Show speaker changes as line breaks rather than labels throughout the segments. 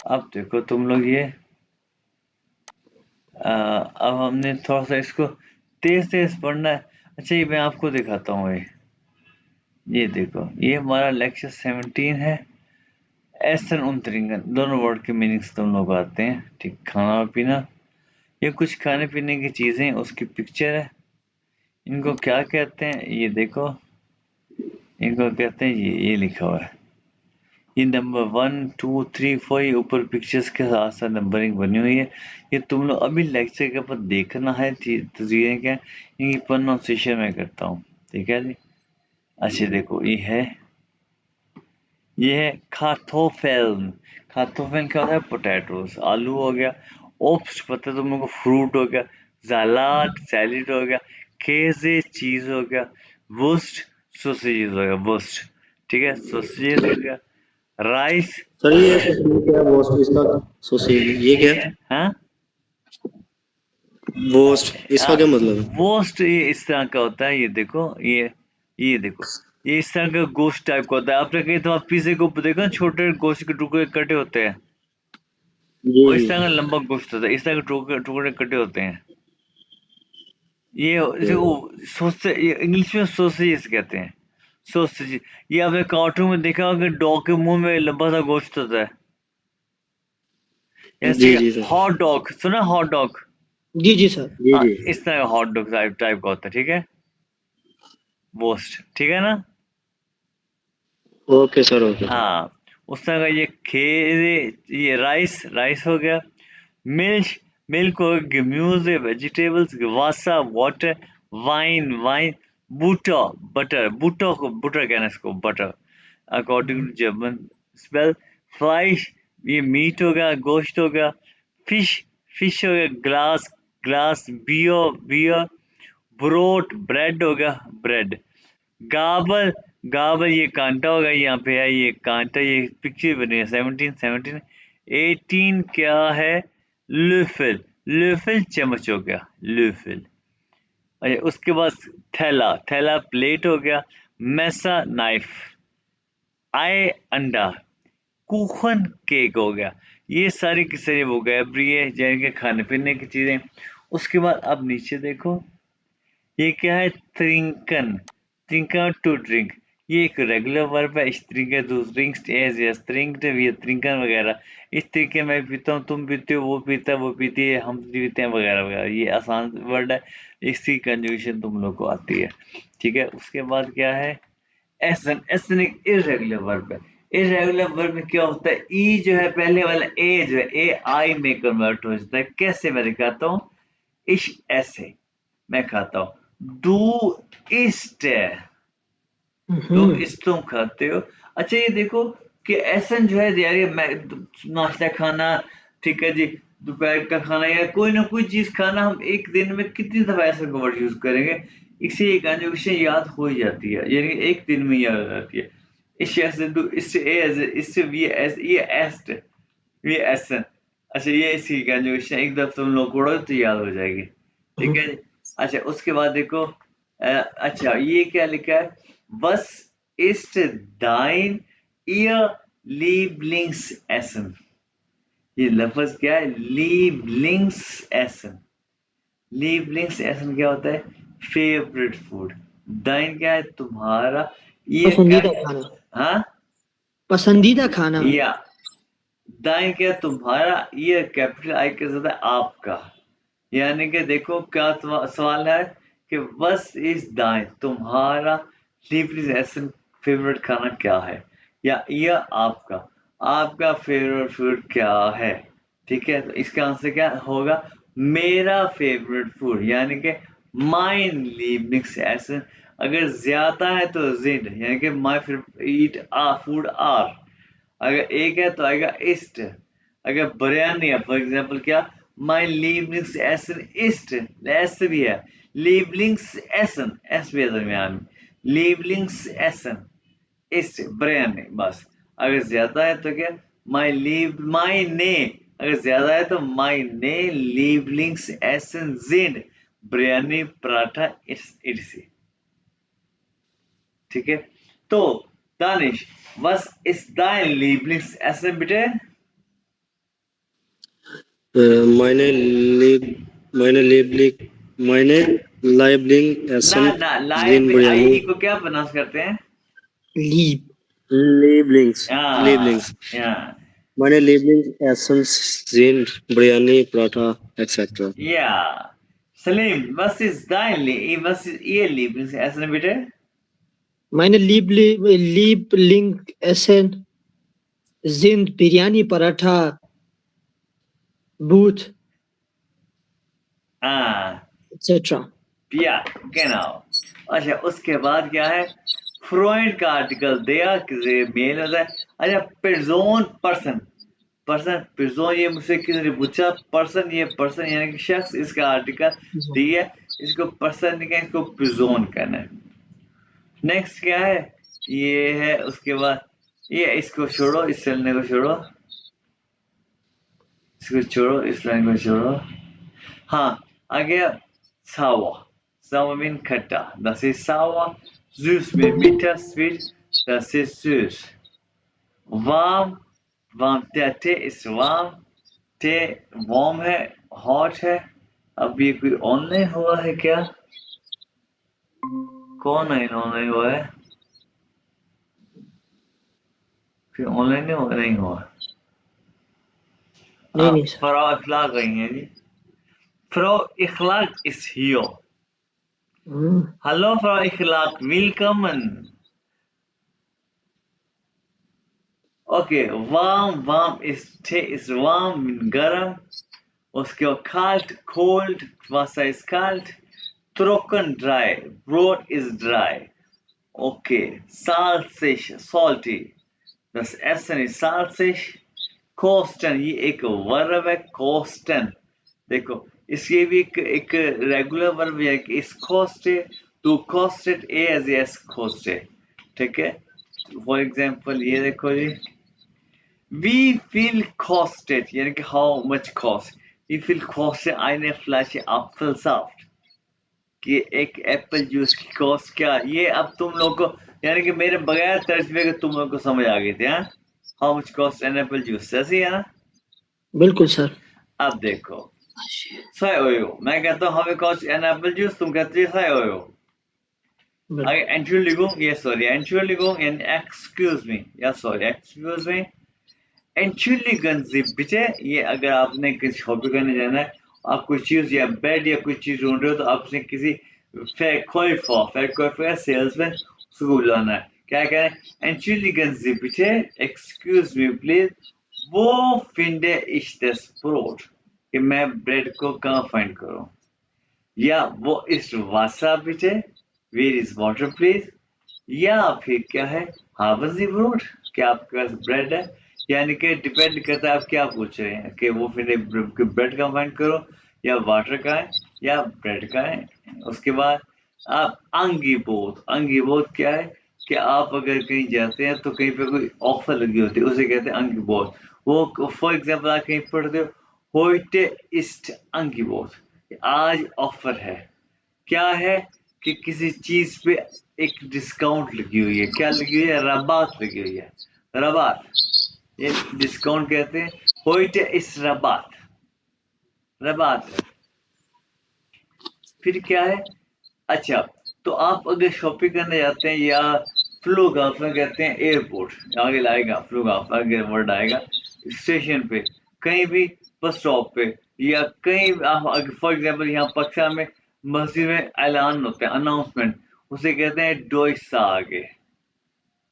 अब देखो तुम लोग ये अब हमने थोड़ा सा इसको तेज तेज पढ़ना है। अच्छा ये मैं आपको दिखाता हूँ, ये देखो ये हमारा लेक्चर 17 है। एसन उनत्रिंगन दोनों वर्ड के मीनिंग्स तुम लोग आते हैं, ठीक, खाना और पीना। ये कुछ खाने पीने की चीजें, उसकी पिक्चर है। इनको क्या कहते हैं ये देखो, इनको कहते हैं ये लिखा हुआ है। ये नंबर 1 2 3 4 ये ऊपर पिक्चर्स के साथ साथ नंबरिंग बनी हुई है। ये तुम लोग अभी लेक्चर के ऊपर देखना है चीजें क्या, इनकी प्रोनाउंसिएशन मैं करता हूँ, ठीक है जी। अच्छा देखो ये है खाथोफेल्न। खाथोफेल्न क्या होता है? पोटैटोस, आलू हो गया। ओप्स पता है तुम लोग को, फ्रूट हो गया। सलाद सैलिड हो गया। केजे चीज हो गया। वुस्ट सोसेजेस हो गया, वुस्ट, ठीक है, सोसेजेस हो गया। राइस।
सर ये सोसाइटी क्या है, वोस्ट इसका? सोसाइटी ये क्या है?
हाँ,
वोस्ट इसका क्या मतलब है?
वोस्ट ये इस तरह का होता है, ये देखो ये देखो, ये इस तरह का गोश्त टाइप का होता है। आपने कहीं तो आप पिज्जे को देखो ना, छोटे गोश्त के टुकड़े कटे होते हैं,
जी
वो
जी।
इस तरह का लंबा गोश्त होता है, इस तरह के टुकड़े टुकड़े कटे होते हैं। ये जो सोसे, ये इंग्लिश में सोसेजेस कहते हैं, सोसेज। ये आपने कार्टून में देखा होगा कि डॉग के मुंह में लंबा सा गोश्त होता है, जैसे
जी जी सर।
हॉट डॉग सुना, हॉट डॉग।
जी जी सर। जी
हाँ,
जी।
इस तरह का हॉट डॉग टाइप टाइप का होता है, ठीक है, गोश्त, ठीक है ना।
Okay sir, okay sir.
हाँ, उस तरह का ये ये राइस राइस हो गया। मिल्क मिल्क हो गया, ग्यूज वेजिटेबल्स, वासा वाटर, वाइन वाइन, बूटा बटर, बूटा को बटर कहना है इसको, butter according to German spell. फ्लाइश ये मीट हो गया, गोश्त हो गया। फिश फिश हो गया, ग्लास ग्लास, बियर बियर। ब्रोट ब्रेड हो गया, ब्रेड। गाबल गाबल ये कांटा होगा, यहाँ पे है ये कांटा, ये पिक्चर बनी है। 17 18 क्या है? लूफिल, लूफिल चम्मच हो गया, लूफिल। अच्छा उसके बाद थैला, थैला प्लेट हो गया। मैसा नाइफ। आए अंडा। कुखन केक हो गया। ये सारी की सारी हो गया, अब ये जिनके खाने पीने की चीजें। उसके बाद अब नीचे देखो, ये क्या है? त्रिंकन, त्रिंकन टू ड्रिंक। ये एक रेगुलर वर्ब है, स्त्रीक टू ड्रिंक्स एज यस त्रिंक्ड, ये त्रिंकन वगैरह। इस तरीके मैं पीता हूँ, तुम पीते हो, वो पीता है, वो पीती है, हम पीते हैं वगैरह वगैरह। ये आसान वर्ड है, इसकी कंजुगेशन तुम लोग को आती है, ठीक है। उसके बाद क्या है? एसन, एसन एक इरेगुलर वर्ब है। इरेगुलर वर्ब में क्या होता है? ई जो है पहले वाला, ए जो है ए आई में कन्वर्ट हो जाता है। कैसे मैं दिखाता हूँ, इश ऐसे मैं खाता हूँ। डू ईस्ट, दो इस तुम खाते हो। अच्छा ये देखो कि ऐसा जो है यार, ये मैं नाश्ता खाना, ठीक है जी, दोपहर का खाना या कोई ना कोई चीज खाना, हम एक दिन में कितनी दफा ऐसा वर्ड यूज करेंगे, इसे एक कंजुगेशन याद हो ही जाती है, यानी एक दिन में याद हो जाती है। इससे ऐसे दो, इससे इससे ये एस्ट, ये एसन। अच्छा ये इसकी कंजुगेशन एक दफा तुम लोग पढ़ो तो याद हो जाएगी, ठीक है जी। अच्छा उसके बाद देखो, अच्छा ये क्या लिखा है? बस ist dein ihr Lieblingsessen? ये लफ्ज क्या है? Lieblingsessen, Lieblingsessen क्या होता है? Favourite food. दाइन क्या है? तुम्हारा। ये क्या
पसंदीदा
है?
खाना।
हाँ,
पसंदीदा खाना।
या दाइन क्या है? तुम्हारा। ये कैपिटल आई के साथ है आपका, यानी कि देखो क्या सवाल है कि बस इस दाएं तुम्हारा लिवरेज फेवरेट खाना क्या है, या यह आपका, आपका फेवरेट फूड क्या है, ठीक है। तो इसका आंसर क्या होगा? मेरा फेवरेट फूड, यानी कि माइन लिवनिक्स एसन। अगर ज्यादा है तो जिड, यानी कि my favourite eat a food are. अगर एक है तो आएगा इस्ट। अगर बिरयानी है फॉर एग्जाम्पल क्या, माई लीवलिंग्स एसन इस्ट, एस भी है, लीवलिंग्स एसन, एस भी है दरमियान में, लीवलिंग्स एसन इस्ट बिरयानी, बस। अगर ज्यादा है तो क्या, माई ने, अगर ज्यादा है तो माई ने लीवलिंग्स एसन जिड, बिरयानी पराठा इडली, ठीक है। तो Danish, was ist dein Lieblingsessen bitte?
Meine Lieb, meine Liebling, meine
ना
Lieblingsessen
ना, लाइव
sind
में आई ई
Biryani.
को क्या प्रोनाउंस करते हैं?
Lieb.
Lieblings,
हाँ
Lieblings.
या
Meine Lieblingsessen sind Biryani, Paratha, etc.
या Salim, was ist dein was ist ihr Lieblingsessen bitte?
Meine Lieblingsessen sind Biryani, Paratha, Boot,
हाँ
etc.
या genau. अच्छा उसके बाद क्या है? फ्रॉइड का आर्टिकल दिया कि मेल होता है. अच्छा पर्सन पर्सन पर्सन पर्सन, ये मुझसे किसी ने पूछा. पर्सन, ये पर्सन यानी कि शख्स, इसका आर्टिकल दिया, इसको पर्सन नहीं कहना, इसको पर्सन कहना है. नेक्स्ट क्या है? ये है उसके बाद, ये इसको छोड़ो, इस चलने को छोड़ो, इसको छोड़ो, इस लाइन को छोड़ो. हाँ आ गया सावा. सावा मीन खट्टा, das ist sauer. Süß mean मीठा, sweet, das ist süß. warm, warm, der Tee ist warm. टे वार्म है, हॉट है. अब ये कोई ऑनलाइन हुआ है क्या? कौन ऑनलाइन हुआ है? फिर ऑनलाइन नहीं हुआ.
नहीं सर.
Frau Ikhlas गई हैं जी. Frau Ikhlas is here. Hallo Frau Ikhlas, willkommen. Okay, warm is tea is warm, गर्म. उसके बाद kalt, cold, Wasser ist kalt. Trocken, dry, Brot is dry. Okay, salzig, salty. Das Essen ist salzig. Kosten, ये एक verb है, कोस्टन. देखो इसके भी एक रेगुलर वर्ब है कि इस कोस्टे टू कोस्टेड ए एज एस कोस्टे. ठीक है. फॉर एग्जांपल ये देखो जी, वी फील कॉस्टेड यानी कि हाउ मच कॉस्ट. वी फील कॉस्टेड eine Flasche Apfelsaft, कि एक एप्पल जूस की कॉस्ट क्या. ये अब तुम लोग को यानी कि मेरे बगैर तर्जमे के तुम लोग को समझ आ गई थी. हाँ, how much cost an apple juice, ऐसे ही है ना?
बिल्कुल सर.
अब देखो सही हो, मैं कहता हूँ हमें कॉस्ट एन एप्पल जूस, तुम कहते हो सही हो. आगे Entschuldigung, yes sorry, Entschuldigung and excuse me, या sorry, excuse me. Entschuldigen Sie bitte, ये अगर आपने किसी शॉपिंग करने जाना है, आप कुछ चीज या बेड या कुछ चीज ढूंढ रहे हो, तो आपने किसी फैक्टरी सेल्समैन उसको बुलाना है. क्या कह रहे हैं? Entschuldigen Sie bitte, excuse me please, वो finde ich das Brot, कि मैं ब्रेड को कहाँ फाइंड करूं. या वो इस वासा बिटे, वेयर इज वाटर प्लीज. या फिर क्या है, हावन जी ब्रोड, क्या आपके पास ब्रेड है. यानी कि डिपेंड करता है आप क्या पूछ रहे हैं, कि वो फिर ब्रेड का फाइंड करो, या वाटर का है, या ब्रेड का है. उसके बाद आप अंगी बोध क्या है, कि आप अगर कहीं जाते हैं तो कहीं पे कोई ऑफर लगी होती है, उसे कहते हैं अंगी बोध. वो फॉर एग्जाम्पल आप कहीं पढ़ते हो, होइटे इस्ट अंगी बोध, आज ऑफर है. क्या है कि किसी चीज पे एक डिस्काउंट लगी हुई है. क्या लगी हुई है? रबात लगी हुई है. रबात, ये डिस्काउंट कहते हैं. होइटे इस रबात, रबात है. फिर क्या है? अच्छा, तो आप अगर शॉपिंग करने जाते हैं, या फ्लूगाफर कहते हैं एयरपोर्ट, आगे लाएगा फ्लूगाफर, आगे वर्ड आएगा. स्टेशन पे, कहीं भी बस स्टॉप पे, या कहीं फॉर एग्जांपल यहाँ पाकिस्तान में मस्जिद में ऐलान होता है, अनाउंसमेंट, उसे कहते हैं डोइसा आगे,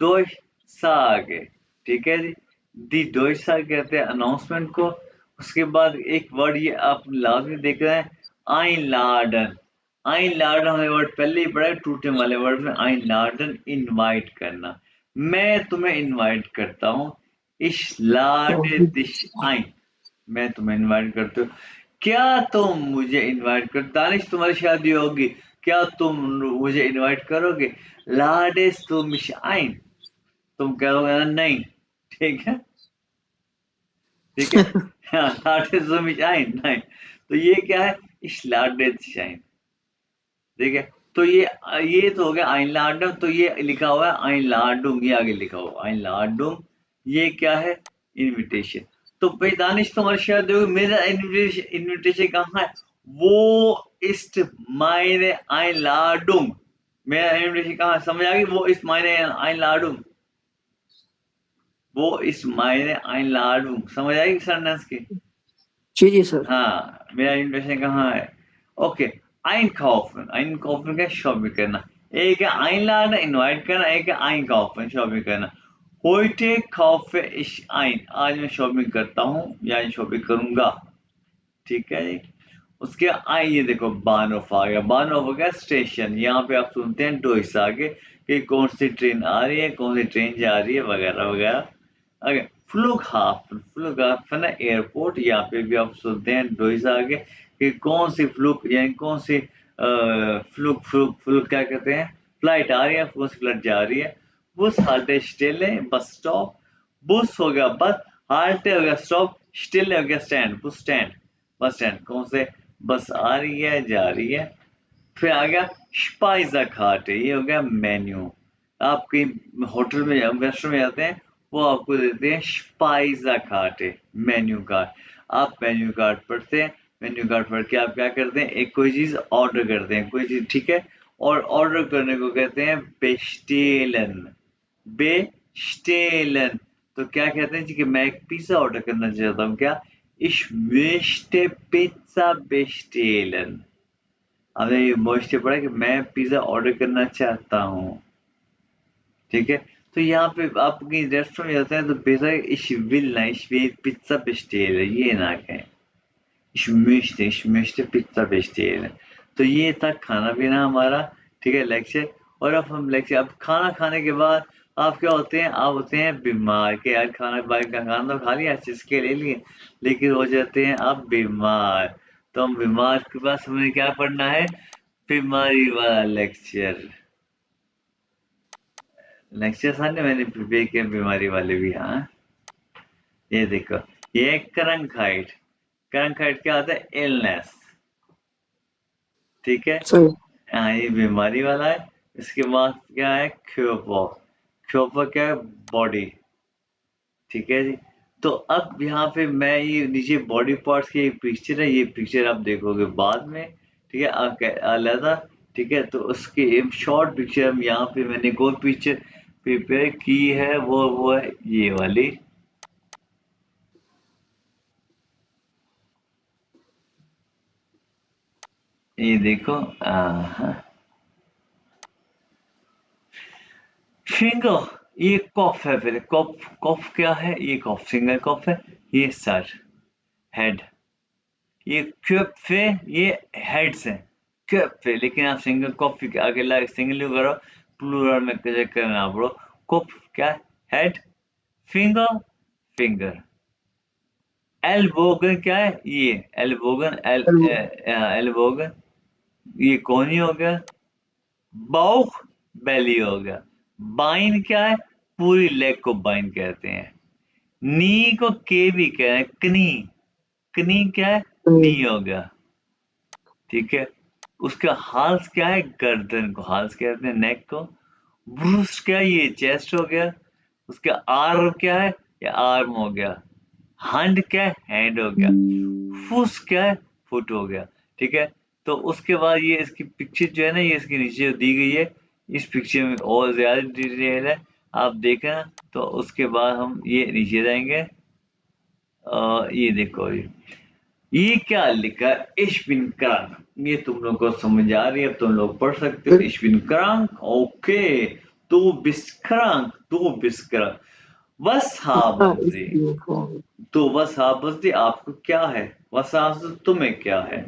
डोइसा आगे. ठीक है जी. दी डोइसा कहते हैं अनाउंसमेंट को. उसके बाद एक वर्ड ये आप लाजमी देख रहे हैं, आइन लाडन. आइन लाडन हमें वर्ड पहले ही पढ़ा है, टूटने वाले वर्ड में. आइन लाडन इनवाइट करना, मैं तुम्हें इनवाइट करता हूँ. इश लाडे दिश आइन, मैं तुम्हें इनवाइट करता हूँ. क्या तुम मुझे इनवाइट कर, दानिश तुम्हारी शादी होगी, क्या तुम मुझे इनवाइट करोगे? लाडेस तुम मिश आइन, तुम कहोगे ना नहीं. ठीक है, ठीक है. हाँ, लाडेस तुम मिश आइन नहीं. तो ये क्या है? इश लाडेस शाइन. ठीक है. तो ये तो हो गया आइन लाडम. तो ये लिखा हुआ है आइन लाडुम, ये आगे लिखा हुआ आइन लाडुम. ये क्या है? इनविटेशन. तो भाई दानिश तुम्हारी शायद देखो मेरा इन्विटेशन कहाँ है? वो ist meine Einladung. मेरा इन्विटेशन कहाँ है? समझ आ गई? वो ist meine Einladung. वो ist meine Einladung. समझ आएगी सेंटेंस की?
जी सर।
हाँ, मेरा इन्विटेशन कहाँ है? Okay, einkaufen. einkaufen क्या? शॉपिंग करना। एक है einladen, इनवाइट करना, एक है einkaufen, शॉपिंग करना। heute kaufe ich ein. आज मैं शॉपिंग करता हूँ या शॉपिंग करूंगा। ठीक है जी। उसके आइए देखो बानोफ आ गया। बानोफ हो गया स्टेशन। यहाँ पे आप सुनते हैं डोइस आगे कि कौन सी ट्रेन आ रही है, कौन सी ट्रेन जा रही है वगैरह वगैरह। आगे फ्लुगहाfen। फ्लुगहाfen है एयरपोर्ट। यहाँ पे भी आप सुनते हैं डोइस आगे कि कौन सी फ्लुग यानी कौन सी फ्लुग फ्लुग फ्लुग क्या कहते हैं, फ्लाइट आ रही है, कौन सी फ्लाइट जा रही है। बुस हाल्टे स्टेले बस स्टॉप। बुस हो गया बस, हाल्टे हो गया स्टॉप, स्टेले हो गया स्टैंड, बुस स्टैंड, बस स्टैंड। कौन से बस आ रही है, जा रही है। फिर आ गया स्पाइसा खाट, ये हो गया मेन्यू। आप कहीं होटल में रेस्टोरेंट में जाते हैं, वो आपको देते हैं स्पाइसा खाट, मेन्यू कार्ड। आप मेन्यू कार्ड पढ़ते हैं, मेन्यू कार्ड पढ़ के आप क्या करते हैं, एक कोई चीज ऑर्डर करते हैं, कोई चीज, ठीक है। और ऑर्डर करने को कहते हैं बेस्टेलन। बेस्टेलन। तो क्या कहते हैं जी कि मैं एक पिज्जा ऑर्डर करना चाहता हूँ, क्या? Ich möchte Pizza bestellen. हमने ये मोस्टली पढ़ा कि मैं पिज्जा ऑर्डर करना चाहता हूँ। ठीक है। तो यहाँ पे आप कहीं रेस्टोरेंट में जाते हैं तो बेशक ich will ना, ich will Pizza bestellen, ये ना कहें। ich möchte Pizza bestellen। तो ये था खाना पीना हमारा। ठीक है, लेक्चर। और अब हम लेक्चर, अब खाना खाने के बाद आप क्या होते हैं, आप होते हैं बीमार के यार खाना का खाना तो खा लिया, चुस्के ले लिए, लेकिन हो जाते हैं आप बीमार। तो हम बीमार के बाद हमें क्या पढ़ना है? बीमारी वाला लेक्चर। लेक्चर सारे मैंने प्रिपेयर किए बीमारी वाले भी। हाँ, ये देखो, ये क्रंकहाइट। क्रंकहाइट क्या होता है? इलनेस। ठीक है।
सही।
हाँ, ये बीमारी वाला है। इसके बाद क्या है? क्योपो। क्योपो क्या है? बॉडी। ठीक है जी। तो अब यहाँ पे मैं ये नीचे बॉडी पार्ट्स की एक पिक्चर है, ये पिक्चर आप देखोगे बाद में। ठीक है, अलहदा। ठीक है, तो उसकी एक शॉर्ट पिक्चर हम यहाँ पे मैंने एक और पिक्चर प्रिपेयर की है, वो है ये वाली। ये देखो। फिंगर। ये कॉफ है, पहले कॉफ। कॉफ क्या है? ये कॉफ, सिंगल कॉफ है। ये सर, हेड। ये क्योपे, ये हेड्स हैं। क्योपे, लेकिन आप सिंगल कॉफी के आगे ला सिंगल करो, प्लूरल में कैसे करना ब्रो? कोप क्या? हेड। Finger, finger. एल्बोगन क्या है? ये एल्बोगन, एल्बोगन। ये कोनी हो गया। बाउख, बेली हो गया। बाइन क्या है? पूरी लेग को बाइन कहते हैं। नी को के भी कहते हैं, कनी। कनी क्या है? नी हो गया। ठीक है। उसका हाल्स क्या है? गर्दन को हाल्स कहते हैं, नेक को। ब्रूस्ट क्या है? ये चेस्ट हो गया। उसका आर्म क्या है? ये आर्म हो गया। हैंड क्या है? हैंड हो गया। फुस क्या है? फुट हो गया। ठीक है। तो उसके बाद ये इसकी पिक्चर जो है ना, ये इसके नीचे दी गई है। इस पिक्चर में और ज्यादा डिटेल है, आप देखना। तो उसके बाद हम ये नीचे जाएंगे। ये देखो, ये क्या लिखा है? इश्विन क्रांक। ये तुम लोग को समझ आ रही है, अब तुम लोग पढ़ सकते हो। इश्विन क्रांक, ओके। दो बिस्क्रांक। वस हाबंजी। तो वस हाबंजी आपको क्या है? वस हाबंजी तुम्हें क्या है?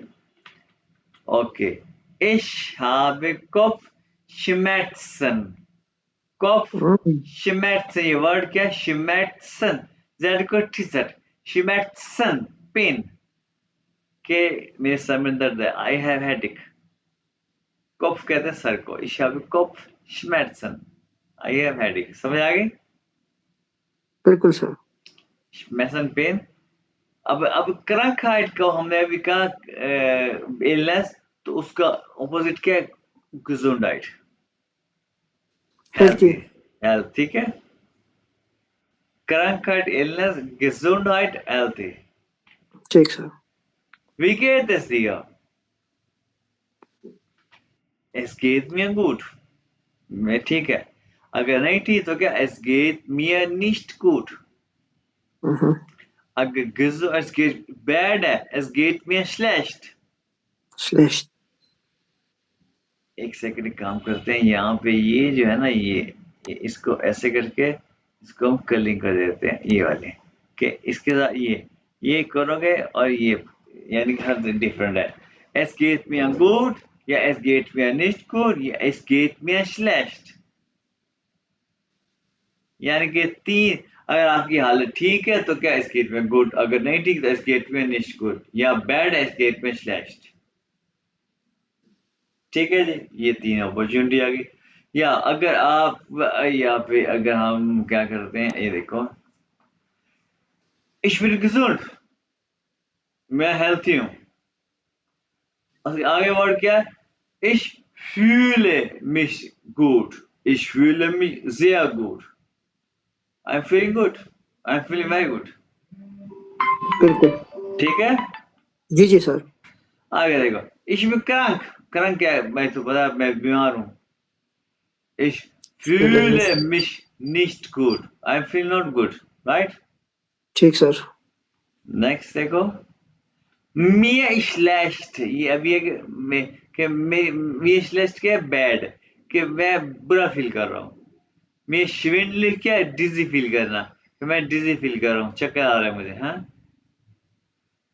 Okay. Ich habe Kopfschmerzen। Kopfschmerzen, ये वर्ड क्या है? Schmerzen। जेड को टीजर। Schmerzen, pain. के मेरे सर में दर्द है, आई हैव हेडेक। कॉफ कहते हैं सर को। ich habe Kopfschmerzen, I have headache. समझ आ गई?
बिल्कुल सर।
Schmerzen, pen. अब क्रंकहाइट को हमने अभी कहा इलनेस, तो उसका ऑपोजिट क्या है? gesundheit,
healthy.
हेल्थी। हेल्थ, ठीक है। Krankheit, Illness, Gesundheit, Healthy.
ठीक sir.
Wie geht es dir? Es geht mir gut. मैं ठीक है। अगर नहीं ठीक तो क्या? Es geht mir nicht gut. अगर es geht bad है, es geht mir schlecht.
Slash.
एक सेकंड काम करते हैं, यहाँ पे ये जो है ना, ये इसको ऐसे करके इसको हम कलिंग कर देते हैं, ये वाले कि इसके साथ ये करोगे और ये, यानी कि हर दिन डिफरेंट है। Es geht mir gut या es geht mir nicht gut या es geht mir schlecht, यानी कि तीन। अगर आपकी हालत ठीक है तो क्या es geht mir gut, अगर नहीं ठीक तो es geht mir nicht gut या bad es geht mir schlecht। ठीक है जी, ये तीन अपॉर्चुनिटी आ गई। या अगर आप यहाँ पे अगर हम क्या करते हैं, ये देखो, ich bin gesund, मैं हेल्थी हूँ। आगे वर्ड क्या है? ich fühle mich gut, ich fühle mich sehr gut, I'm feeling good, I'm feeling very good।
बिल्कुल।
ठीक है,
जी जी सर।
आगे देखो, ich bin krank, krank क्या है? मैं तो पता, मैं बीमार हूँ। ich fühle mich nicht gut, I feel not good, right?
ठीक सर।
नेक्स्ट देखो, mir schlecht, ये अभी एक मैं कि mir schlecht क्या है? बैड, कि मैं बुरा फील कर रहा हूँ। mir schwindelig क्या है? डिजी फील करना, कि मैं डिजी फील कर रहा हूँ, चक्कर आ रहा है मुझे। हाँ,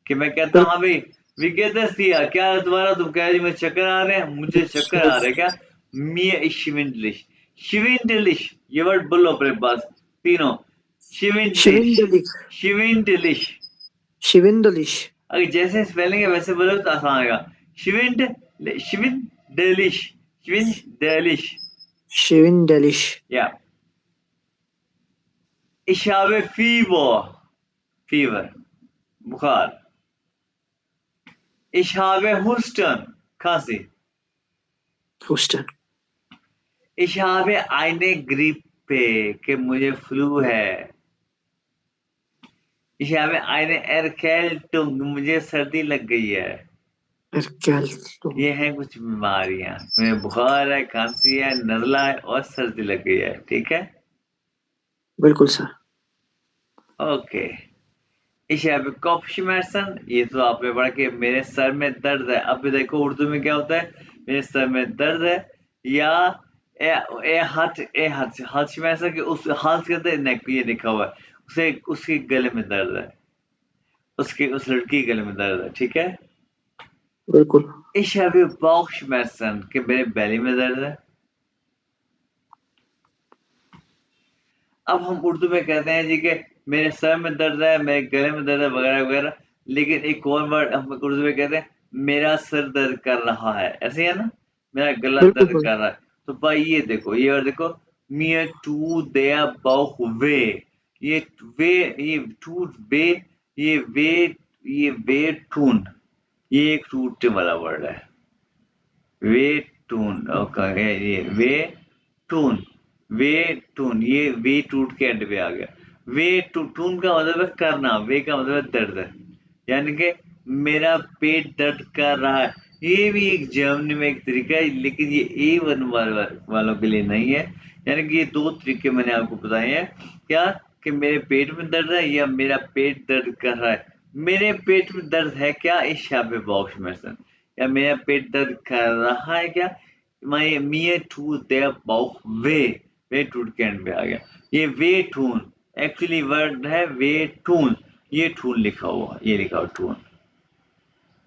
कि मैं कहता हूँ हाँ भाई, विकेटस दिया क्या है तुम्हारा? तुम कह रही मुझे चक्कर आ रहे हैं, मुझे चक्कर आ रहे हैं क्या? mir schwindelig, schwindelig, ये वर्ड बोलो अपने पास तीनों। schwindelig,
शिविंदलिक।
schwindelig।
शिविंदलिश।
अगर जैसे स्पेलिंग है वैसे बोलो तो आसान आएगा। शिविंड, शिविंडलिश, शिविंडलिश।
शिविंदलिश।
या ich habe Fieber, फीवर, बुखार। ich habe Husten, खांसी।
Houston.
ich habe eine Grippe, कि मुझे फ्लू है। ich habe eine Erkältung, मुझे सर्दी लग गई है।
एरकैल्टो।
ये हैं कुछ बीमारियां, मुझे बुखार है, खांसी है, नजला है और सर्दी लग गई है। ठीक है,
बिल्कुल sir.
Okay. Ich habe Kopfschmerzen, ये तो आपने पढ़ा कि मेरे सर में दर्द है। अब देखो उर्दू में क्या होता है, मेरे सर में दर्द है, या हाथ में ऐसा कि उस हाथ के अंदर नेक ये लिखा हुआ है, उसे उसके गले में दर्द है, उसके उस लड़की के गले में दर्द है। ठीक है,
बिल्कुल।
Ich habe Bauchschmerzen, कि मेरे बैली में दर्द है। अब हम उर्दू में कहते हैं जी कि मेरे सर में दर्द है, मेरे गले में दर्द है, वगैरह वगैरह। लेकिन एक और वर्ड हम उर्दू में कहते हैं, मेरा सर दर्द कर रहा है, ऐसे है ना, मेरा गला
बिल्कुल
दर्द
सर।
कर रहा है। तो भाई ये देखो, ये और देखो, mir tut der Bauch weh, ये वे, ये tut weh, ये वे, ये वे tun, ये एक टूटने वाला वर्ड है। वे टून, ओके, ये वे टून, वे टून, ये वे टूट के एंड पे आ गया। वे टून का मतलब है करना, वे का मतलब है दर्द है, यानी कि मेरा पेट दर्द कर रहा है। ये भी एक जर्मनी में एक तरीका है, लेकिन ये A1 वालों के लिए नहीं है। यानी कि ये दो तरीके मैंने आपको बताए हैं, क्या कि मेरे पेट में दर्द है या मेरा पेट दर्द कर रहा है। मेरे पेट में दर्द है क्या? इस यहाँ पे बॉक्स में, या मेरा पेट दर्द कर रहा है क्या? मैं mir tut der Bauch weh, वे टूट के एंड पे आ गया। ये वे ठून एक्चुअली वर्ड है, वे ठून, ये ठून लिखा हुआ, ये लिखा हुआ ठून।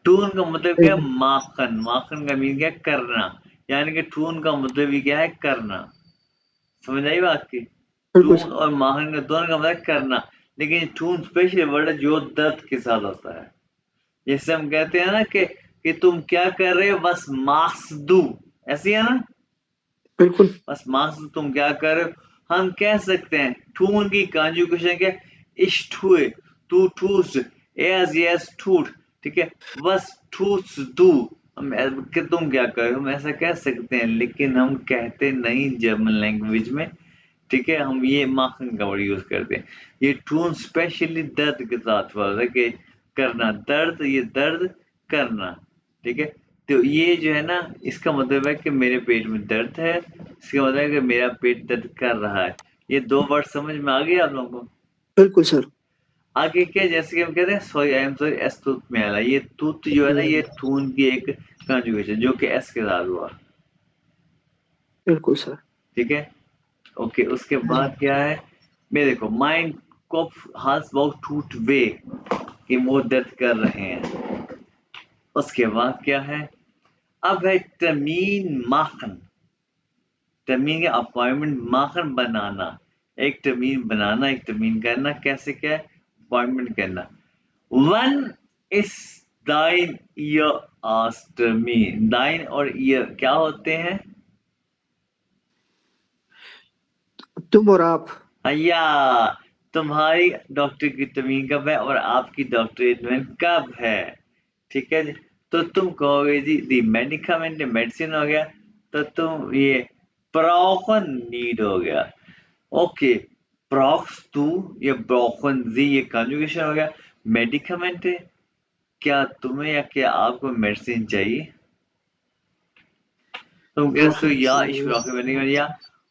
ठून का मतलब क्या है? माखन, माखन का मीन क्या है? करना, यानी कि ठून का मतलब भी क्या है? करना। समझ आई बात की?
बिल्कुल
ठून
सर।
और माखन का दोनों का मतलब है करना, लेकिन ठून स्पेशल वर्ड है जो दर्द के साथ आता है। जैसे हम कहते हैं ना कि तुम क्या कर रहे हो? बस मार्क्स दू, ऐसी है ना,
बिल्कुल।
बस मार्क्स दू, तुम क्या कर रहे हो। हम कह सकते हैं ठून की कॉन्जुगेशन क्या? ich tue, तू tust, yes tut। ठीक है, was tust du, कि तुम क्या कर रहे हो, हम ऐसा कह सकते हैं, लेकिन हम कहते नहीं जर्मन लैंग्वेज में। ठीक है, हम ये माखन का वर्ड यूज करते हैं। ये टून स्पेशली दर्द के साथ वर्ड है कि करना, दर्द, ये दर्द करना, ठीक है। तो ये जो है ना, इसका मतलब है कि मेरे पेट में दर्द है, इसका मतलब है कि मेरा पेट दर्द कर रहा है। ये दो वर्ड समझ में आ गए आप लोगों को?
बिल्कुल सर।
आगे क्या, जैसे कि हम कहते हैं sorry, I am sorry, S तूत में आला, ये तूत जो है ना, ये थून की एक कंजुगेशन जो कि एस के साथ हुआ,
बिल्कुल सर।
ठीक है। ओके, उसके बाद क्या है, मैं देखो माइंड कॉफ हाथ बहुत टूट वे कि वो दर्द कर रहे हैं। उसके बाद क्या है, अब है तमीन माखन, तमीन का अपॉइंटमेंट, माखन बनाना, एक तमीन बनाना, एक तमीन करना, कैसे क्या है, अपॉइंटमेंट करना। One is thine year asked me, दाइन और ईयर क्या होते हैं?
तुम और आप।
अय्या, तुम्हारी डॉक्टर की तमीन कब है और आपकी डॉक्टरेट कब है, ठीक है जी। तो तुम कहोगे जी दी मेडिकामेंट, मेडिसिन हो गया, तो तुम ये ब्रोकन नीड हो गया। ओके, ब्रॉक्स टू, ये ब्रोकन जी, ये कंजुगेशन हो गया। मेडिकामेंट है, क्या तुम्हें या क्या आपको मेडिसिन चाहिए? तुम kennst du ja, ich brauche weniger, ja,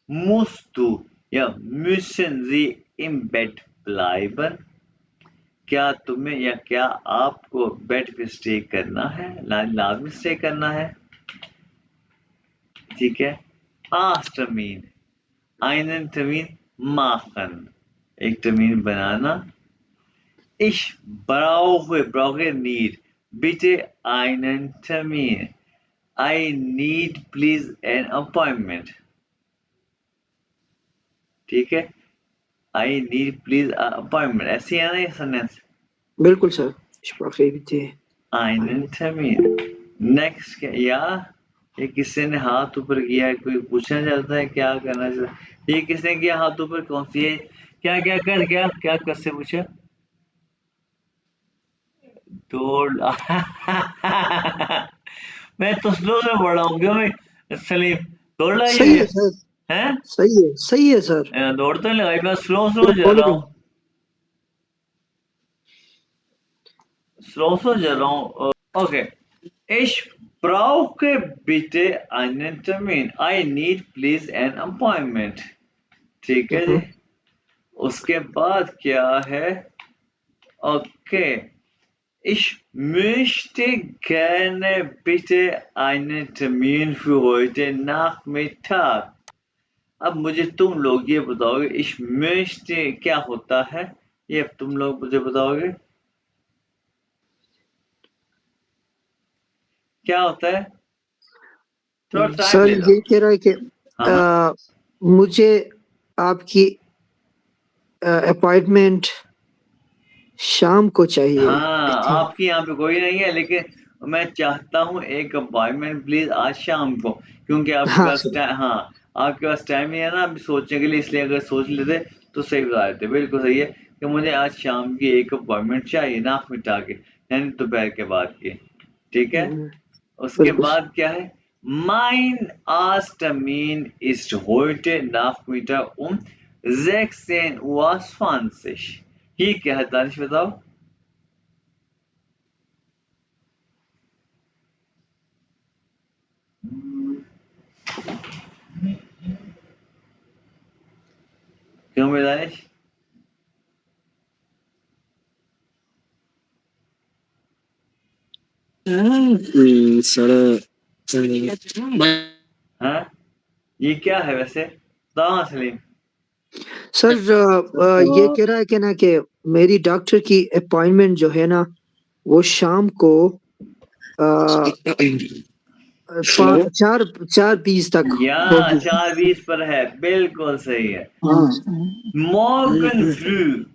musst du, ja, müssen sie im Bett bleiben? क्या तुम्हें या क्या आपको बेड पे स्टे करना है, लाजमी स्टे करना है, ठीक है। आस्टमीन, einen Termin machen, एक टर्मीन बनाना। Ich brauche need, bitte einen Termin, I need please an appointment, ठीक है। आई नीड प्लीज अपॉइंटमेंट, ऐसे है ना ये सेंटेंस।
बिल्कुल सर। स्प्राche bitte
einen
einen
Termin, next क्या, या ये किसी ने हाथ ऊपर किया है, कोई पूछना चाहता है क्या करना चाहता है, ये किसने किया हाथ ऊपर, कौन सी है, क्या क्या कर, क्या क्या कर से पूछा, दौड़ मैं तो स्लो से पढ़ रहा हूँ क्यों मैं, सलीम दौड़
सही है
लगाइए,
सर।
हैं?
सही है सर।
दौड़ तो नहीं लगाई, मैं स्लो स्लो
गुड
चल रहा
मॉर्निंग।
हूँ, स्लो स्लो चल रहा हूँ। Okay, Ich brauche bitte einen Termin. I need please an appointment. ठीक है जी। उसके बाद क्या है, okay, ich möchte gerne bitte einen Termin für heute Nachmittag. अब मुझे तुम लोग ये बताओगे ich möchte क्या होता है, ये तुम लोग मुझे बताओगे क्या होता है, थोड़ा टाइम
सर
ले लो।
ये कह रहा है कि
हाँ हाँ
मुझे आपकी अपॉइंटमेंट शाम को चाहिए, आई
हाँ,
थिंक।
आपकी यहाँ पे कोई नहीं है, लेकिन मैं चाहता हूँ एक अपॉइंटमेंट प्लीज आज शाम को, क्योंकि आपके
हाँ
पास
सर।
हाँ, आपके पास टाइम ही है ना अभी सोचने के लिए, इसलिए अगर सोच लेते तो सही बता देते। बिल्कुल सही है कि मुझे आज शाम की एक अपॉइंटमेंट चाहिए, नाक मिटा के, यानी दोपहर के बाद की, ठीक है। उसके
बिल्कुल।
बाद क्या है, Mein Arzttermin ist heute Nachmittag um 16:20 Uhr। ये क्या है दानिश बताओ? क्यों मेरे दानिश?
सर
हाँ, ये क्या है वैसे, बताओ हाँ सलीम।
सर ये कह रहा है कि ना कि मेरी डॉक्टर की अपॉइंटमेंट जो है ना वो शाम को अ,
हेलो।
4:20 तक
या
होगी।
4:20 पर है, बिल्कुल सही है।
हाँ।
Morgen früh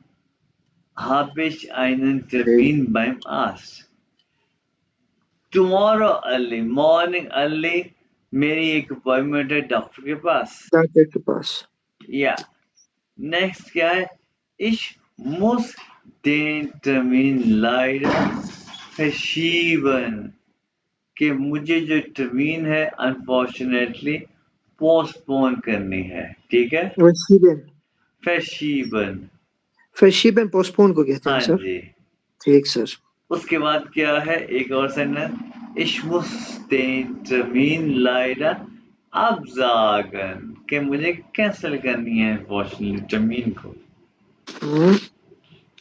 habe ich einen Termin beim Arzt। Tomorrow early, morning early मेरी एक अपॉइंटमेंट है डॉक्टर के पास।
डॉक्टर के पास।
या नेक्स्ट क्या है, ich muss den Termin leider verschieben, कि मुझे जो टर्मीन है अनफॉर्चुनेटली पोस्टपोन करनी है, ठीक है।
verschieben
फैशीबन,
verschieben पोस्टपोन को कहते हैं
हाँ
सर।
जी।
ठीक सर।
उसके बाद क्या है, एक और sentence, ich muss den Termin leider absagen, कि मुझे कैंसिल करनी है अनफॉर्चुनेटली टर्मीन को।
हम्म,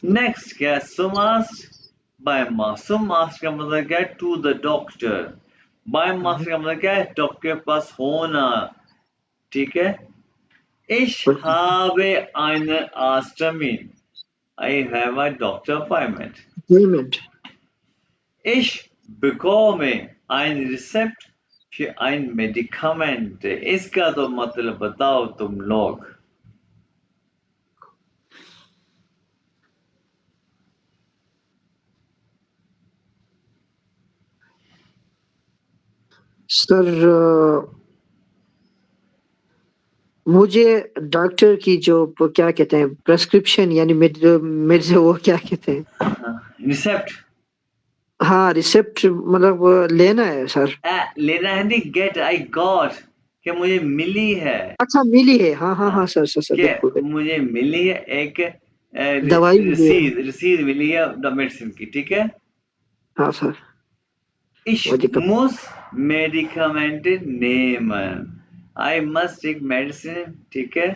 नेक्स्ट क्या है, सुमास्ट बाय मास, सुमास्ट का मतलब क्या है, टू द डॉक्टर। बाय मास का मतलब क्या है, डॉक्टर के पास होना, ठीक है। Ich habe einen Arzttermin, I have a doctor appointment।
Payment
Ich bekomme ein Rezept für ein Medikament। इसका तो मतलब बताओ तुम लोग।
सर मुझे डॉक्टर की जो क्या कहते हैं प्रेस्क्रिप्शन यानी मेरे वो क्या कहते हैं,
रिसेप्ट
हाँ रिसिप्ट मतलब लेना है सर।
लेना है नहीं, गेट, आई गॉट, कि मुझे मिली है।
अच्छा मिली है, हाँ हाँ
हाँ,
हाँ सर
कि
बिल्कुल
मुझे मिली है एक
दवाई मिली है।
रसीद, रसीद मिली है मेडिसिन की, ठीक है।
हाँ सर
Ich
वो दिक्कत।
muss Medikamente nehmen, I must take medicine, ठीक है।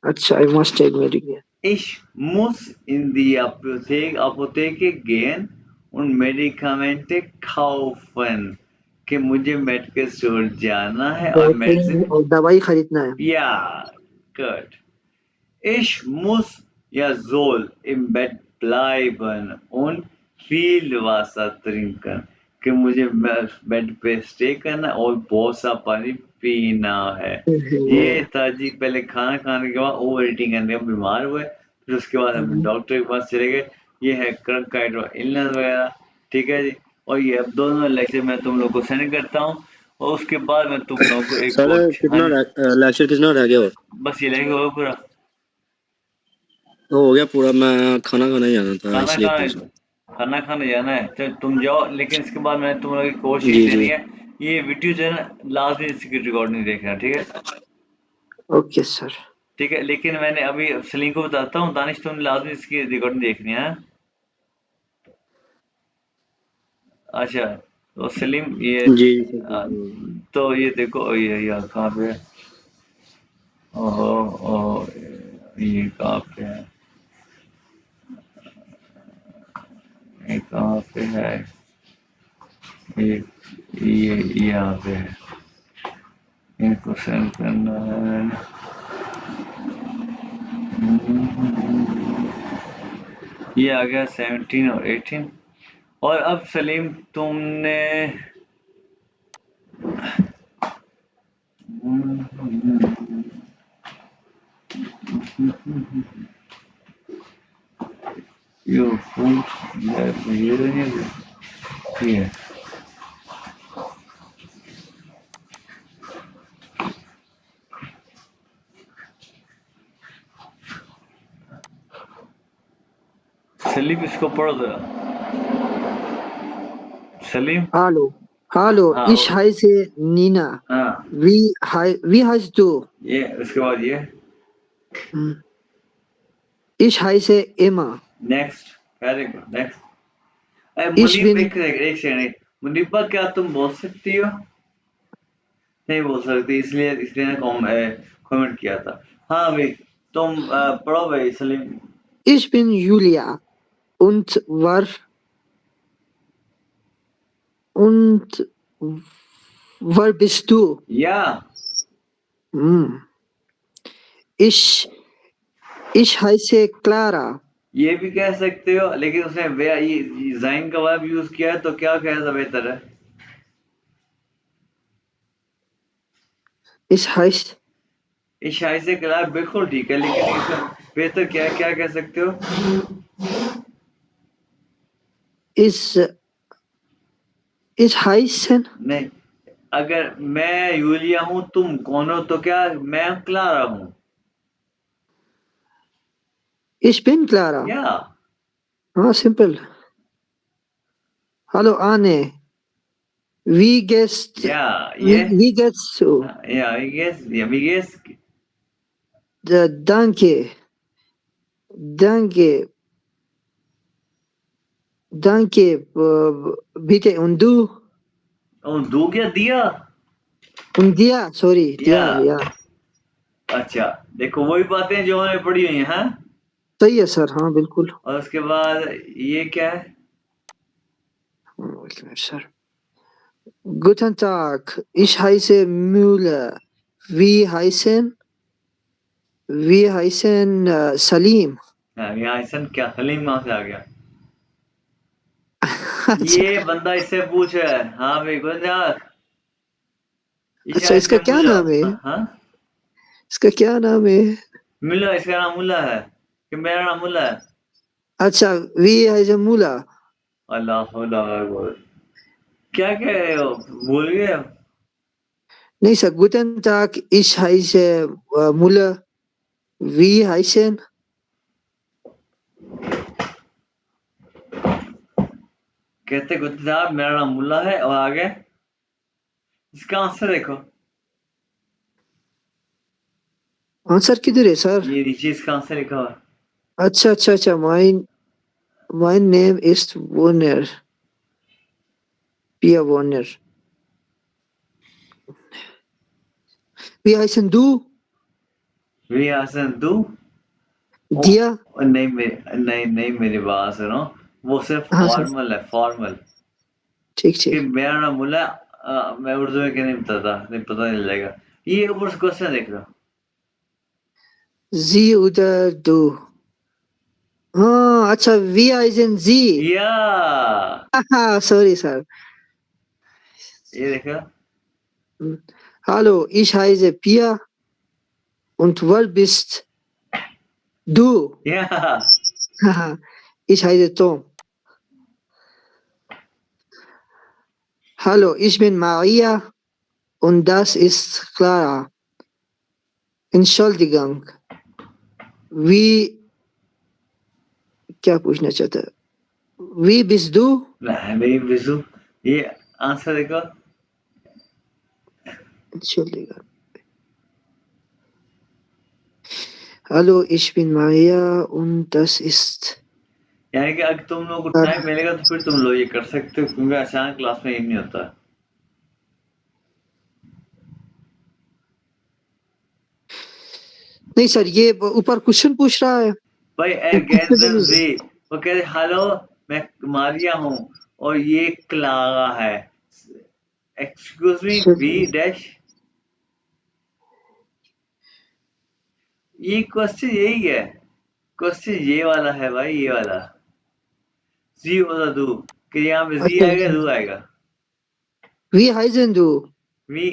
अच्छा I must take medication.
Ich muss in die Apotheke gehen und Medikamente kaufen, कि मुझे मेडिकल स्टोर जाना है और मेडिसिन,
और दवाई खरीदना है।
या good. Ich muss ja soll im Bett bleiben und viel Wasser trinken, कि मुझे बेड पे स्टे करना और बहुत सा पानी पीना है। ये था जी पहले खाना खाने के बाद ओवर ईटिंग करने का बीमार हुए, फिर उसके बाद हम डॉक्टर के पास चले गए। ये है क्रंक काइट और इलनेस वगैरह, ठीक है जी। और ये अब दोनों लेक्चर मैं तुम लोग को सेंड करता हूँ, और उसके बाद मैं तुम लोगों को एक
सर
और, हाँ
कितना
जी,
लेक्चर कितना रह गया और?
बस ये लेके होगा पूरा।
तो हो गया पूरा, मैं खाना खाने जाना था
खाना
इसलिए पूछ रहा
खाना खाना खाने जाना है, चल तुम जाओ, लेकिन इसके बाद मैंने तुम लोगों की कोर्स
हूँ।
शीट
जी
देनी
जी
है। ये वीडियो जो है ना, लाजमी इसकी रिकॉर्ड नहीं देखना, ठीक है।
Okay sir.
ठीक है, लेकिन मैंने अभी सलीम को बताता हूँ, दानिश तुमने लाजमी इसकी रिकॉर्डिंग देखनी है, हाँ? अच्छा, तो सलीम ये
जी
आ, तो ये देखो, ये यार कहाँ पे है, ओहो ओहो, ये कहाँ पे है, ये कहाँ पे है, ये ये यहाँ पे है, इनको सेंड करना है। ये आ गया 17 और 18। और अब सलीम तुमने यो फूड ये नहीं है। सलीम इसको पढ़ो जरा, सलीम।
Hallo, hallo,
हाँ
ich heiße Nina.
हाँ,
Wie heißt du?
ये उसके बाद ये
Hm, Ich heiße Emma.
Next, very good, next.
Ich
Munib,
bin,
एक सेकंड, मुनीबा क्या तुम बोल सकती हो? नहीं बोल सकती, इसलिए इसलिए ना कमेंट किया था। हाँ भाई, तुम पढ़ो भाई Salim.
ich bin Julia und und wer bist du?
या
Hm, Ich, ich heiße Clara.
ये भी कह सकते हो, लेकिन उसने वे ये जाइन का वर्ब यूज किया है, तो क्या कहना बेहतर है?
Ich heiße,
इशाई से खिलाफ बिल्कुल ठीक है, लेकिन इसमें बेहतर क्या क्या कह सकते हो?
ich, ich heißen,
नहीं, अगर मैं यूलिया हूं, तुम कौन हो, तो क्या मैं क्लारा हूं,
ich bin Clara.
या
Ah, simple. Hallo Anne, We guessed.
Yeah,
We,
yes.
we guess so.
Yeah, I guess. Yeah, we guess.
The danke. Danke. Danke. Bitte undu.
Oh, दो क्या दिया?
Undia. Sorry. Dia.
Yeah.
Yeah.
अच्छा, देखो वही बातें जो हमने पढ़ी हुई हैं, हाँ?
सही है सर. हाँ बिल्कुल.
और उसके बाद ये क्या है?
एक minute sir. Guten Tag. Ich heiße Müller. Wir heißen Salim.
हाँ, यहाँ ऐसा क्या? सलीम कहाँ से आ गया?
अच्छा.
ये बंदा इससे पूछ रहा है, हाँ भाई गुजरात।
अच्छा इसका क्या नाम है?
हाँ?
इसका क्या नाम है?
मुल्ला, इसका नाम मुल्ला है कि मेरा नाम मुल्ला है?
अच्छा. Wir heißen Müller.
अल्लाह अल्लाह, क्या कह रहे हो? भूल गए?
नहीं sir. Guten Tag. Ich heiße Müller. Wir heißen.
कहते गुजरात, मेरा नाम मुल्ला है, और आगे इसका आंसर देखो।
आंसर किधर है सर?
ये नीचे इसका आंसर लिखा हुआ है।
अच्छा अच्छा अच्छा. My name is Warner. Pia Warner. Wir heißen du.
वी आसन तू?
Dia.
नहीं मेरी बात सुनो, वो सिर्फ
हाँ सर.
फॉर्मल है, फॉर्मल।
ठीक
कि
ठीक.
मेरा नाम मुल्ला है, मैं उर्दू में क्या नहीं बताता, नहीं पता नहीं लगेगा। ये ऊपर से क्वेश्चन देख लो।
Sie oder du. हाँ अच्छा. Wir heißen Sie.
या
Sorry सर.
ये देखो।
Hallo, ich heiße Pia. Und wer bist du?
या
Ich heiße Tom. Hallo, ich bin Maria. Und das ist Clara. Entschuldigung. Wie. क्या पूछना चाहता है? Wie bist du?
नहीं बिजू, ये आंसर देखो।
Entschuldigung. Hallo, ich bin Maria und das ist.
यानी कि अगर तुम लोगों को टाइम मिलेगा तो फिर तुम लोग ये कर सकते हो, क्योंकि अचानक क्लास में ये नहीं होता।
नहीं सर. ये ऊपर क्वेश्चन पूछ रहा है.
भाई जी, वो कह रहे हेलो, मैं मारिया हूँ और ये क्लारा है। एक्सक्यूज मी, वी डैश। ये क्वेश्चन यही है, क्वेश्चन ये वाला है भाई, ये वाला। जी और दू, कि यहाँ पे जी
अच्छा.
आएगा, दू आएगा।
Wie heißen du?
We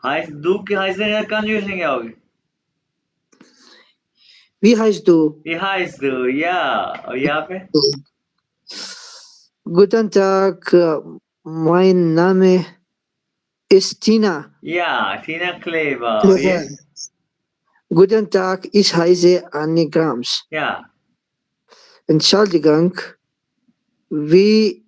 high, दू के हाई से कंजुगेशन क्या होगी?
Wie heißt du?
We high दू, या। और यहाँ पे
Guten Tag. Mein Name ist Tina.
या Tina clever, yes.
Guten Tag, ich heiße Annie Grams.
या
Entschuldigung. Wie.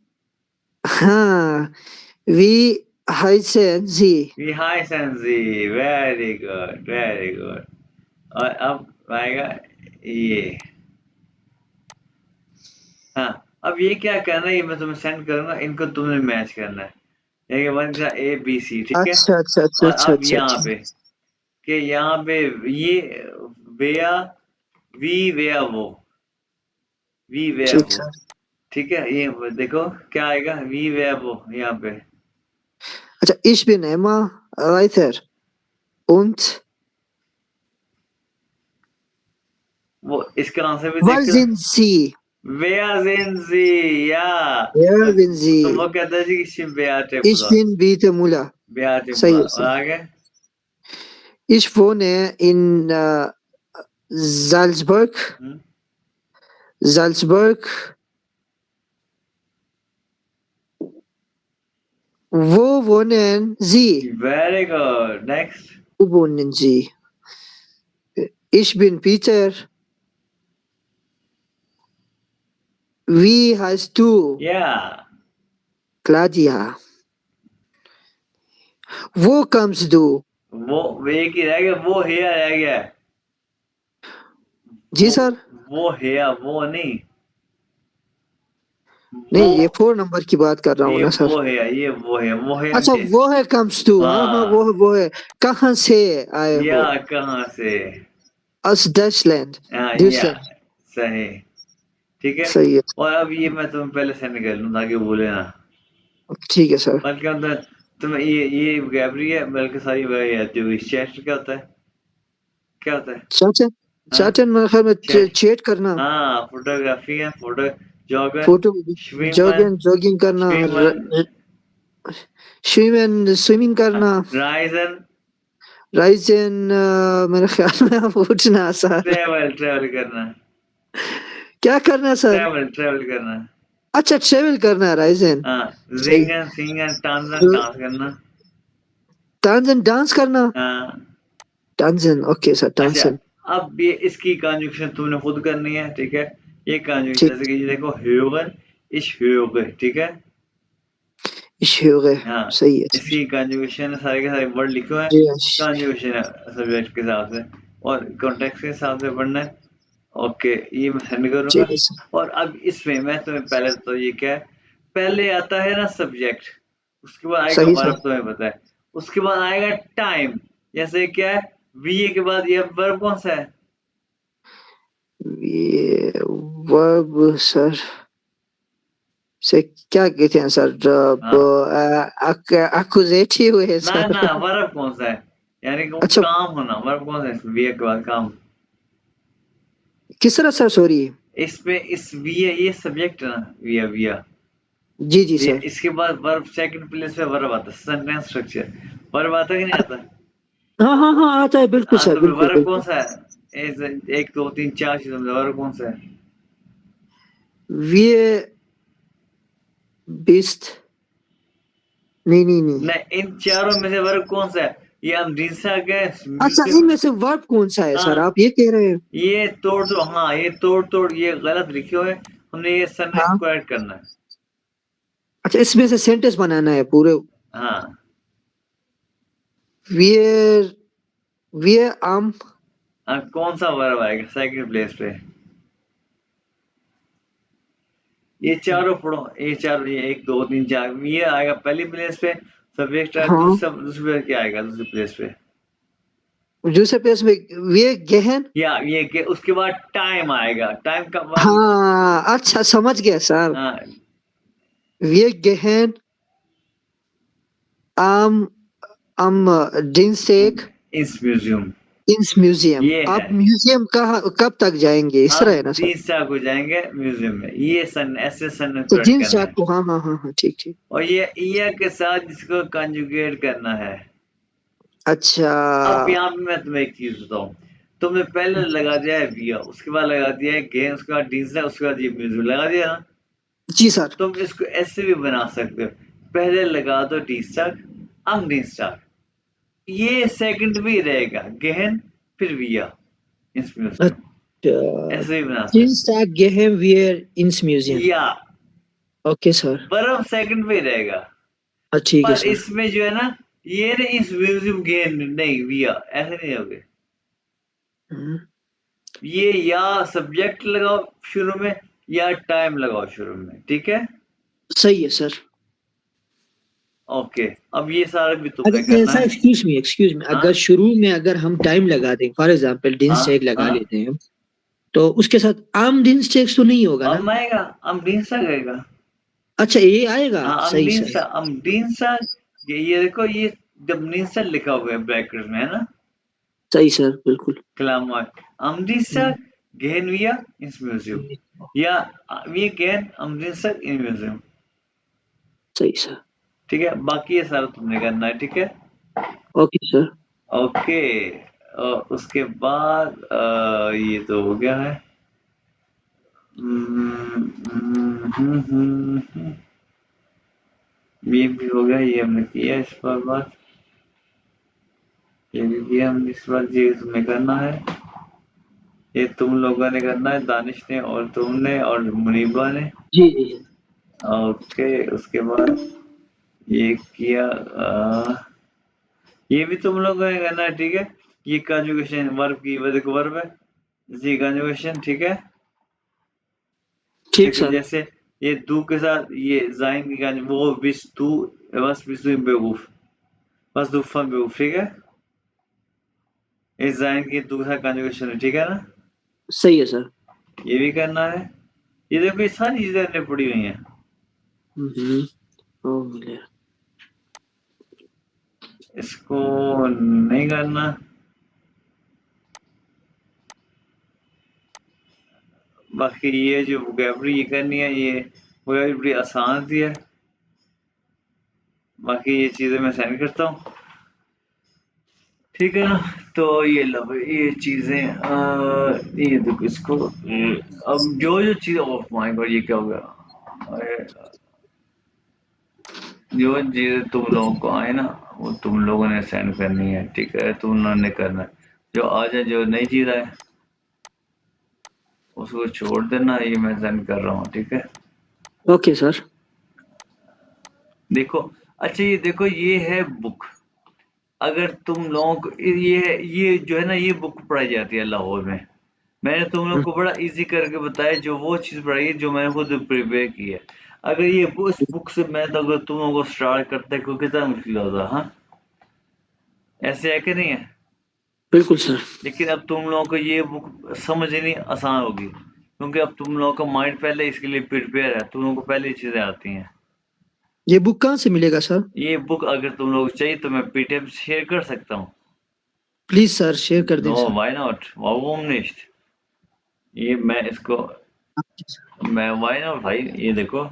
Wie heißen Sie?
We high sensi, very good very good. और अब आएगा ये। हाँ, अब ये क्या करना है, ये मैं तुम्हें सेंड करूंगा, इनको तुमने मैच करना है। ये बन गया ए बी सी, ठीक है।
अच्छा अच्छा अच्छा
और
अच्छा
अब
अच्छा
यहाँ
अच्छा.
पे कि यहाँ पे ये वेया, वी वेया वो, वी वेया
ठीक
वो,
सर.
ठीक है। ये देखो क्या आएगा, वी वेया वो यहाँ पे।
अच्छा. Ich bin Emma Reiter. Und
वो इसका आंसर भी
wer
देख लो।
sind Sie?
वेया जिनजी, या।
Wer sind
तो
Sie?
वो कहता है जी कि शिव बेया
Ich
टेपुदा,
bin Peter Müller.
बेया
सही
टेपुदा।
है
और
सर.
आगे
Ich wohne in Salzburg. Salzburg. Wo wohnen Sie?
Very good, next.
Wo wohnen Sie? Ich bin Peter. Wie heißt du?
या
Claudia. वो comes do.
वो एक ही रह गया, वो हेयर रह गया।
जी सर।
वो हेयर, वो नहीं,
नहीं,
वो
ये 4 नंबर की बात कर रहा हूँ
ये
ना सर।
वो है, ये वो है, वो है
अच्छा, वो है comes to। हाँ हाँ,
हाँ,
वो है। कहाँ से आए
या
हो?
कहाँ से,
अस डचलैंड।
हाँ या
ड्यूसलैंड।
सही, ठीक है।
सही है।
और अब ये मैं तुम्हें पहले सेंड कर लूँ ताकि भूले ना।
ठीक है सर।
बल्कि हम तुम्हें ये वोकैबुलरी है, बल्कि सारी वही आती होगी। चेस्ट क्या होता है, क्या होता है?
चाचा।
हाँ,
चाचा मेरे ख्याल में
चेस्ट,
चेट करना।
हाँ, फोटोग्राफी है, photo, jogger,
photo.
Swimmer,
jogging jogging करना।
स्विमर,
स्विमिंग करना।
Ryzen,
Ryzen. मेरे ख्याल में उठना सर।
ट्रेवल, ट्रेवल करना,
क्या करना सर?
ट्रेवल, ट्रेवल करना,
अच्छा, ट्रेवल करना राइजन।
हाँ,
सही।
जिंगन, सिंगन, टांजन, डांस करना,
टांजन डांस करना।
हाँ।
टांजन, ओके सर,
अच्छा,
टांजन।
अब ये इसकी कॉन्जुगेशन तुमने खुद करनी है, ठीक है। ये कॉन्जुगेशन
ठीक।
जैसे कि ये देखो, ह्यूगन, इश ह्यूग, ठीक है।
इश्यूगे।
हाँ,
सही है सर।
इसकी कॉन्जुगेशन सारे के सारे वर्ड लिखे हुए हैं।
यस।
कॉन्जुगेशन है सब्जेक्ट के हिसाब से और कॉन्टेक्स्ट के हिसाब से पढ़ना है। ओके, ये मैं सेंड करूंगा।
ठीक है सर।
और अब इसमें मैं तुम्हें पहले तो ये क्या है, पहले आता है ना सब्जेक्ट, उसके बाद आएगा
सही
वर्ब,
सर।
तुम्हें पता है। उसके बाद आएगा टाइम, जैसे क्या है, वीए के बाद ये वर्ब कौन सा है?
ये वर्ब सर से क्या कहते हैं सर?
हाँ,
एक्यूजेटिव है
ना
सर।
ना, वर्ब कौन सा है, यानी कि वो
अच्छा,
काम होना, वर्ब कौन सा है वीए के बाद काम।
किस तरह सर? सॉरी।
इसमें इस वीए, ये सब्जेक्ट है ना, विया विया,
जी जी
ये
सर।
इसके बाद वर्ब सेकंड प्लेस पे वर्ब आता है, सेंटेंस स्ट्रक्चर। वर्ब आता है कि नहीं आता?
हाँ हाँ हाँ, आता है, बिल्कुल
हाँ,
सर,
तो फिर
बिल्कुल
वर्ब कौन
बिल्कुल।
सा है? एक दो तीन चार चीजों में वर्ब कौन सा है?
ये बिस्त। नहीं नहीं नहीं।
नहीं, इन चारों में से वर्ब कौन सा है? ये हम दिनसा के
अच्छा,
म्यूजिक,
इनमें से वर्ब कौन सा है सर?
हाँ,
आप ये कह रहे हैं?
ये तोड़ दो, हाँ, ये तोड़ तोड़, ये गलत लिखे हुए हैं, हमने ये सेंटेंस
हाँ।
करेक्ट करना है।
अच्छा, इसमें से सेंटेंस बनाना है पूरे।
हाँ,
वियर। वियर आम।
कौन सा वर्ब आएगा सेकंड प्लेस पे? ये चारों पढ़ो, ये चारों, ये एक दो तीन चार, ये आएगा पहली प्लेस पे। सब्जेक्ट है
हाँ।
दूसरा, दूसरे पे क्या आएगा दूसरी प्लेस पे?
दूसरे पेज में वियर गहन।
या ये कि उसके बाद टाइम आएगा, टाइम का वर्ब।
हाँ, अच्छा, समझ गया सर।
हाँ,
वियर गहन आम। आम डिंसेक
इस म्यूजियम,
इंस म्यूजियम।
ये है।
आप म्यूजियम कहाँ कब तक जाएंगे? इस तरह
हम
है ना सर?
तीन चार को जाएंगे म्यूजियम में, ये सन ऐसे सन
तो
करेक्ट
जींस
करना
जाक
है।
को, हाँ हाँ हाँ हाँ, ठीक ठीक।
और ये ईयर के साथ जिसको कंजुगेट करना है।
अच्छा।
अब यहाँ पे मैं तुम्हें एक चीज बताऊं, तुमने पहले लगा दिया है विया, उसके बाद लगा दिया है गेम, उसके बाद डीजल, उसके बाद ये म्यूजियम लगा दिया ना।
जी सर।
तुम इसको ऐसे भी बना सकते हो, पहले लगा दो डी स्टार, अब डी स्टार, ये सेकंड भी रहेगा गहन, फिर विया, इस म्यूजियम,
अच्छा,
ऐसे भी बना
जींस
सकते
जाक गहन वियर इंस
हो।
म्यूजियम।
या
ओके सर।
बर्फ सेकंड पे रहेगा,
ठीक है
पर
सर।
इसमें जो है ना, ये ना इस म्यूजियम गेन नहीं विया, ऐसे नहीं होगे।
हम्म,
ये या सब्जेक्ट लगाओ शुरू में, या टाइम लगाओ शुरू में, ठीक है।
सही है सर।
ओके, अब ये सारा भी तुमने
अगर
करना
सर,
है।
एक्सक्यूज मी,
हाँ
अगर शुरू में अगर हम टाइम लगा दें, फॉर एग्जांपल
हाँ
डिंस चेक लगा
हाँ,
लेते हैं, तो उसके साथ आम डिंस चेक्स तो नहीं होगा ना?
अब आएगा, अमडींसा गएगा।
अच्छा, ये आएगा।
हाँ,
सही सर।
अमडींसा, ये देखो, ये जब नींसा लिखा हुआ है ब्रैकेट में, है ना,
सही सर, बिल्कुल।
कलाम अमृतसर
हम्म,
गहनविया इस म्यूजियम, या ये गहन अमृतसर इन म्यूजियम,
सही सर।
ठीक है। बाकी ये सारा तुमने करना है, ठीक है।
Okay sir.
ओके, उसके बाद ये तो हो गया है। हम्म, हम्म, हम्म, ये भी हो गया, ये हमने किया इस पर बात, ये भी किया हमने इस बार, ये तुम्हें करना है, ये तुम लोगों ने करना है, दानिश ने और तुमने और मुनीबा ने।
जी जी जी।
ओके, उसके बाद ये किया, ये भी तुम लोग को करना है, ठीक है। ये कंजुगेशन वर्ब की, वो देखो वर्ब है, जी कंजुगेशन, ठीक है।
ठीक
देखो
सर।
जैसे ये दू के साथ ये जाइन की कंजु, वो बिस तू, बस बिस तू बेवकूफ, बस दूफा बेवकूफ, ठीक है। इस जाइन की दू के साथ कंजुगेशन है, ठीक है ना।
सही है सर।
ये भी करना है। ये देखो ये सारी चीजें हमने पड़ी हुई हैं।
ओ मिले।
इसको नहीं करना। बाकी ये जो वोकैबुलरी ये करनी है, ये वोकैबुलरी बड़ी आसान सी है। बाकी ये चीजें मैं सेंड करता हूँ, ठीक है ना। तो ये लो भाई, ये चीजें ये देखो इसको अब जो जो चीज, ऑफ माय गॉड ये क्या हो गया। अरे, जो चीजें तुम लोगों को आए ना, वो तुम लोगों ने सेंड करनी है, ठीक है। तुम लोगों ने करना है। जो आ जाए, जो नहीं चीज आए उसको छोड़ देना, ये मैं सेंड कर रहा हूँ, ठीक है।
Okay sir.
देखो, अच्छा ये देखो, ये है बुक। अगर तुम लोगों को ये जो है ना, ये बुक पढ़ाई जाती है लाहौर में। मैंने तुम लोग को बड़ा इजी करके बताया, जो वो चीज़ पढ़ाई है जो मैंने खुद प्रिपेयर की है। अगर ये उस बुक से मैं तो अगर तुम लोगों को स्टार्ट करते को कितना मुश्किल होता, हाँ। ऐसे है कि नहीं है।
बिल्कुल सर।
लेकिन अब तुम लोगों को ये बुक समझनी आसान होगी, क्योंकि अब तुम लोगों का माइंड पहले इसके लिए प्रिपेयर है, तुम लोगों को पहले चीज़ें आती हैं।
ये बुक कहाँ से मिलेगा सर?
ये बुक अगर तुम लोग चाहिए तो मैं पीडीएफ शेयर कर सकता हूँ।
प्लीज सर शेयर कर दें
नो,
सर।
व्हाई नॉट, वाओ निश्ट। ये मैं इसको, मैं व्हाई नॉट भाई, ये देखो